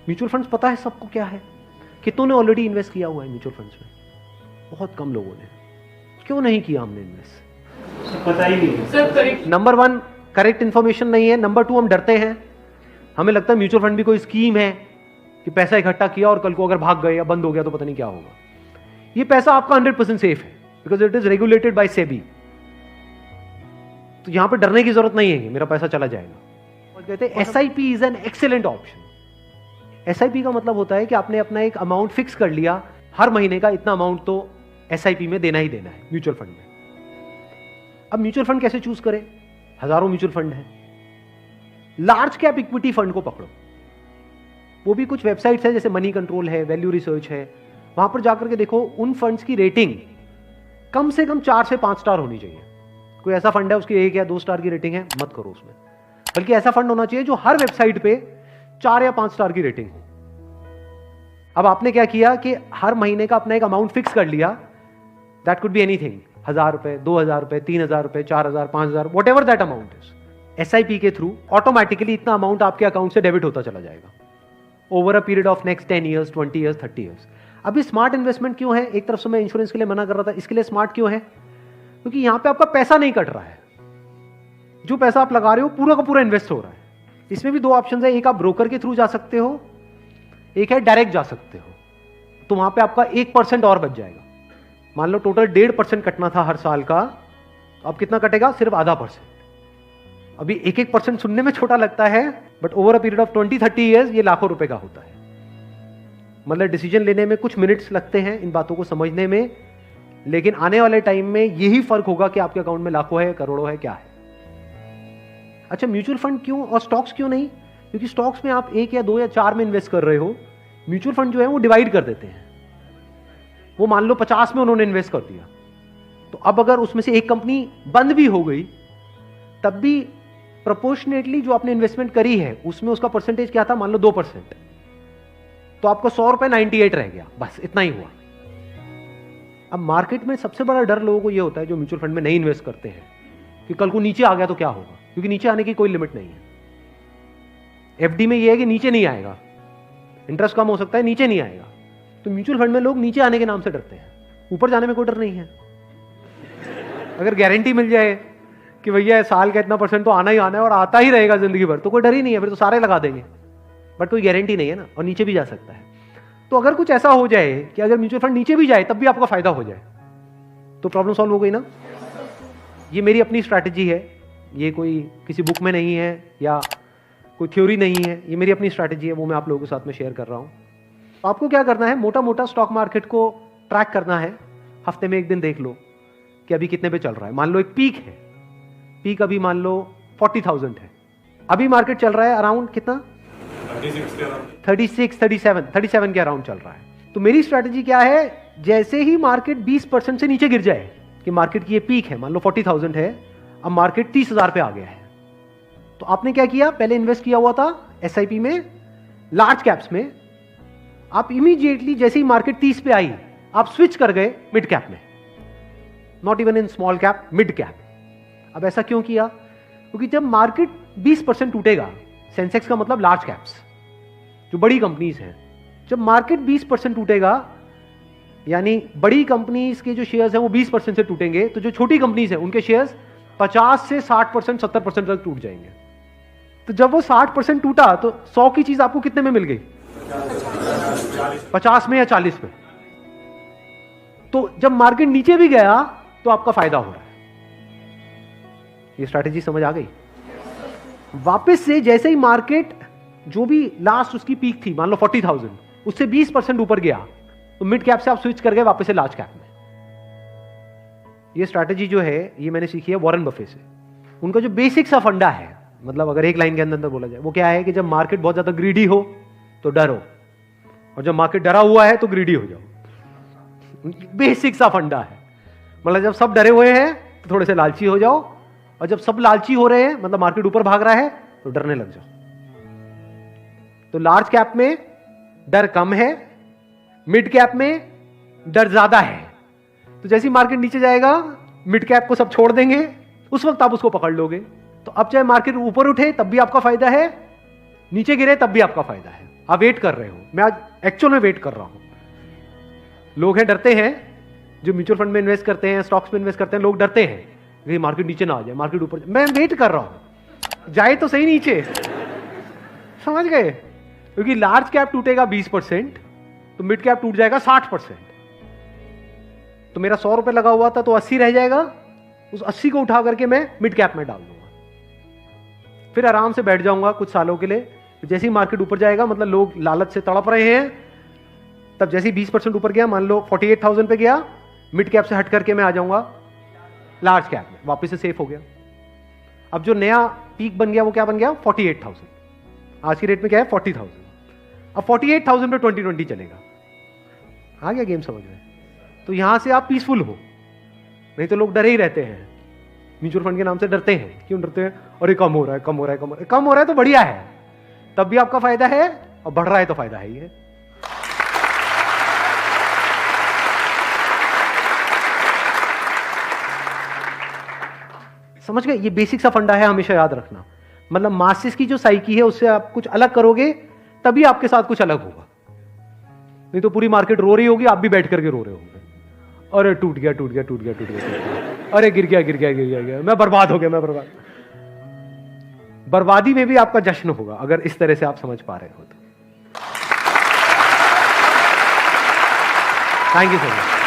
Mutual funds पता है सबको क्या है? कितनों ने ऑलरेडी इन्वेस्ट किया हुआ है म्यूचुअल फंड्स में? बहुत कम लोगों ने। क्यों नहीं किया हमने इन्वेस्ट? पता ही नहीं सर। नंबर 1 करेक्ट इन्फॉर्मेशन नहीं है। नंबर 2 हम डरते हैं। हमें लगता है म्यूचुअल फंड भी कोई स्कीम है कि पैसा इकट्ठा किया और कल को अगर भाग गए या बंद हो गया तो पता नहीं क्या होगा। ये पैसा आपका 100% सेफ है because it is regulated by SEBI. तो यहां पे डरने की जरूरत नहीं है कि मेरा पैसा चला जाएगा। और कहते हैं SIP is an excellent option. SIP का मतलब होता है कि आपने अपना एक अमाउंट फिक्स कर लिया, हर महीने का इतना अमाउंट तो एसआईपी में देना ही देना है म्यूचुअल फंड में। अब म्यूचुअल फंड कैसे चूज करें? हजारों म्यूचुअल फंड है। लार्ज कैप इक्विटी फंड को पकड़ो। वो भी कुछ वेबसाइट्स है जैसे मनी कंट्रोल है, वैल्यू रिसर्च है, वहां पर जाकर के देखो उन फंड्स की रेटिंग कम से कम 4 से 5 स्टार होनी चाहिए। कोई ऐसा फंड है उसकी 1 या 2 स्टार की रेटिंग है, मत करो उसमें। बल्कि ऐसा फंड होना चाहिए जो हर वेबसाइट पे 4 या 5 स्टार की रेटिंग हो। अब आपने क्या किया कि हर महीने का अपना एक अमाउंट फिक्स कर लिया। दैट कुड बी एनीथिंग, 1000 रुपए, 2000 रुपए, 3000 रुपए, 4000, 5000, what ever that amount is. SIP के थ्रू ऑटोमेटिकली इतना अमाउंट आपके अकाउंट से डेबिट होता चला जाएगा over a period of next 10 years, 20 years, 30 years. अभी स्मार्ट इन्वेस्टमेंट क्यों है? एक तरफ से मैं इंश्योरेंस के लिए मना कर रहा था, इसके लिए स्मार्ट क्यों है? क्योंकि यहां पे आपका पैसा नहीं कट रहा है। जो पैसा आप लगा रहे हो पूरा का पूरा इन्वेस्ट हो रहा है। इसमें भी 2 ऑप्शन है। एक आप ब्रोकर के थ्रू जा सकते हो, एक है डायरेक्ट जा सकते हो। तो वहां पे आपका 1% और बच जाएगा। मान लो टोटल 1.5% कटना था हर साल का, तो अब कितना कटेगा? सिर्फ आधा %। अभी 1% सुनने में छोटा लगता है, but over a period of 20-30 years ये लाखों रुपए का होता है। मतलब डिसीजन लेने में कुछ मिनट्स लगते हैं इन बातों को समझने में, लेकिन आने वाले टाइम में यही फर्क होगा कि आपके अकाउंट में लाखों है, करोड़ों है, क्या है। अच्छा, म्यूचुअल फंड क्यों और स्टॉक्स क्यों नहीं? क्योंकि स्टॉक्स में आप 1 या 2 या 4 में इन्वेस्ट कर रहे हो। म्यूचुअल फंड जो है वो डिवाइड कर देते हैं। वो मान लो 50 में उन्होंने इन्वेस्ट कर दिया, तो अब अगर उसमें से एक कंपनी बंद भी हो गई तब भी प्रोपोर्शनेटली जो आपने इन्वेस्टमेंट करी है उसमें उसका परसेंटेज क्या था? मान लो 2%, तो आपको 100 रुपए 98 रह गया, बस इतना ही हुआ। अब मार्केट में सबसे बड़ा डर लोगों को यह होता है जो म्यूचुअल फंड में नहीं इन्वेस्ट करते हैं कि कल को नीचे आ गया तो क्या होगा, क्योंकि नीचे आने की कोई लिमिट नहीं है। एफडी में यह है कि नीचे नहीं आएगा, इंटरेस्ट कम हो सकता है, नीचे नहीं आएगा। तो म्यूचुअल फंड में लोग नीचे आने के नाम से डरते हैं, ऊपर जाने में कोई डर नहीं है। अगर गारंटी मिल जाए कि भैया साल का इतना % तो आना ही आना है और आता ही रहेगा जिंदगी भर, तो कोई डर ही नहीं है, फिर तो सारे लगा देंगे। बट कोई गारंटी नहीं है ना, और नीचे भी जा सकता है। तो अगर कुछ ऐसा हो जाए कि अगर म्यूचुअल फंड नीचे भी जाए तब भी आपका फायदा हो जाए, तो प्रॉब्लम सॉल्व हो गई ना। ये मेरी अपनी स्ट्रैटेजी है, ये कोई किसी बुक में नहीं है या कोई थ्योरी नहीं है, ये मेरी अपनी स्ट्रैटेजी है, वो मैं आप लोगों के साथ में शेयर कर रहा हूं। आपको क्या करना है? मोटा मोटा स्टॉक मार्केट को ट्रैक करना है। हफ्ते में 1 दिन देख लो कि अभी कितने पे चल रहा है। मान लो एक पीक है, पीक अभी मान लो 40,000 है, अभी मार्केट चल रहा है अराउंड कितना? 37 के अराउंड चल रहा है। तो मेरी स्ट्रैटेजी क्या है? जैसे ही मार्केट 20% से नीचे गिर जाए कि मार्केट की ये पीक है, मान लो 40,000 है, अब मार्केट 30,000 पे आ गया है, तो आपने क्या किया? पहले इन्वेस्ट किया हुआ था एसआईपी में, लार्ज कैप्स में। आप इमीडिएटली जैसे ही मार्केट 30 पे आई, आप स्विच कर गए मिड कैप में, not even in small cap, mid cap. अब ऐसा क्यों किया? क्योंकि जब मार्केट 20% टूटेगा, सेंसेक्स का मतलब लार्ज कैप्स जो बड़ी कंपनीज हैं, जब मार्केट 20% टूटेगा यानी बड़ी कंपनीज के जो शेयर्स हैं वो 20% से टूटेंगे, तो जो छोटी कंपनीज हैं उनके शेयर्स 50 से 60%, 70% तक टूट जाएंगे। तो जब वो 60% टूटा तो 100 की चीज आपको कितने में मिल गई? 50 में या 40 में। तो जब मार्केट नीचे भी गया तो आपका फायदा हो रहा है। ये स्ट्रैटेजी समझ आ गई? वापस से जैसे ही मार्केट जो भी लास्ट उसकी पीक थी, मान लो 40,000, उससे 20% ऊपर गया, तो मिड कैप से आप स्विच कर गए वापस से लार्ज कैप में। ये स्ट्रैटेजी जो है ये मैंने सीखी है वॉरेन बफे से। उनका जो बेसिक सा फंडा है, मतलब अगर एक लाइन के अंदर बोला जाए, वो क्या है कि जब मार्केट बहुत ज्यादा ग्रीडी हो तो डरो, और जब मार्केट डरा हुआ है तो ग्रीडी हो जाओ। बेसिक सा फंडा है। मतलब जब सब डरे हुए हैं तो थोड़े से लालची हो जाओ, और जब सब लालची हो रहे हैं, मतलब मार्केट ऊपर भाग रहा है, तो डरने लग जाओ। तो लार्ज कैप में डर कम है, मिड कैप में डर ज्यादा है। तो जैसे ही मार्केट नीचे जाएगा, मिड कैप को सब छोड़ देंगे, उस वक्त आप उसको पकड़ लोगे। तो अब चाहे मार्केट ऊपर उठे तब भी आपका फायदा है, नीचे गिरे तब भी आपका फायदा है। आप वेट कर रहे हो, मैं आज एक्चुअल में वेट कर रहा हूं। लोग हैं डरते हैं, जो म्यूचुअल फंड में इन्वेस्ट करते हैं, स्टॉक्स में इन्वेस्ट करते हैं, लोग डरते हैं कि मार्केट नीचे ना आ जाए, मार्केट ऊपर जाए। मैं वेट कर रहा हूं, जाए तो सही नीचे, समझ गए? क्योंकि लार्ज कैप टूटेगा 20%, तो मिड कैप टूट जाएगा 60%। तो मेरा 100 रुपए लगा हुआ था तो 80 रह जाएगा, उस 80 को उठा करके मैं मिड कैप में डाल दूंगा, फिर आराम से बैठ जाऊंगा कुछ सालों के लिए। जैसे ही मार्केट ऊपर जाएगा, मतलब लोग लालच से तड़प रहे हैं, तब जैसे ही 20% ऊपर गया, मान लो 48,000 पे गया, मिड कैप से हट करके मैं आ जाऊंगा लार्ज कैप में, वापस से सेफ हो गया। अब जो नया पीक बन गया वो क्या बन गया? 48,000। आज की रेट में क्या है? 40,000। अब 48,000 पे 2020 चलेगा। आ गया गेम समझ में? तो यहां से आप पीसफुल हो, नहीं तो लोग डरे ही रहते हैं, म्यूचुअल फंड के नाम से डरते हैं। क्यों डरते हैं? अरे कम हो रहा है, कम हो रहा है, कम हो रहा है तो बढ़िया है, तब भी आपका फायदा है, और बढ़ रहा है तो फायदा है ही है। समझ गए? ये बेसिक सा फंडा है, हमेशा याद रखना। मतलब मासिस की जो साइकी है उससे आप कुछ अलग करोगे तभी आपके साथ कुछ अलग होगा, नहीं तो पूरी मार्केट रो रही होगी, आप भी बैठ करके रो रहे होंगे, अरे टूट गया टूट गया टूट गया टूट गया, अरे गिर गया गिर गया गिर गया गिर, मैं बर्बाद हो गया, मैं बर्बाद। बर्बादी में भी आपका जश्न होगा अगर इस तरह से आप समझ पा रहे हो तो। Thank you so much.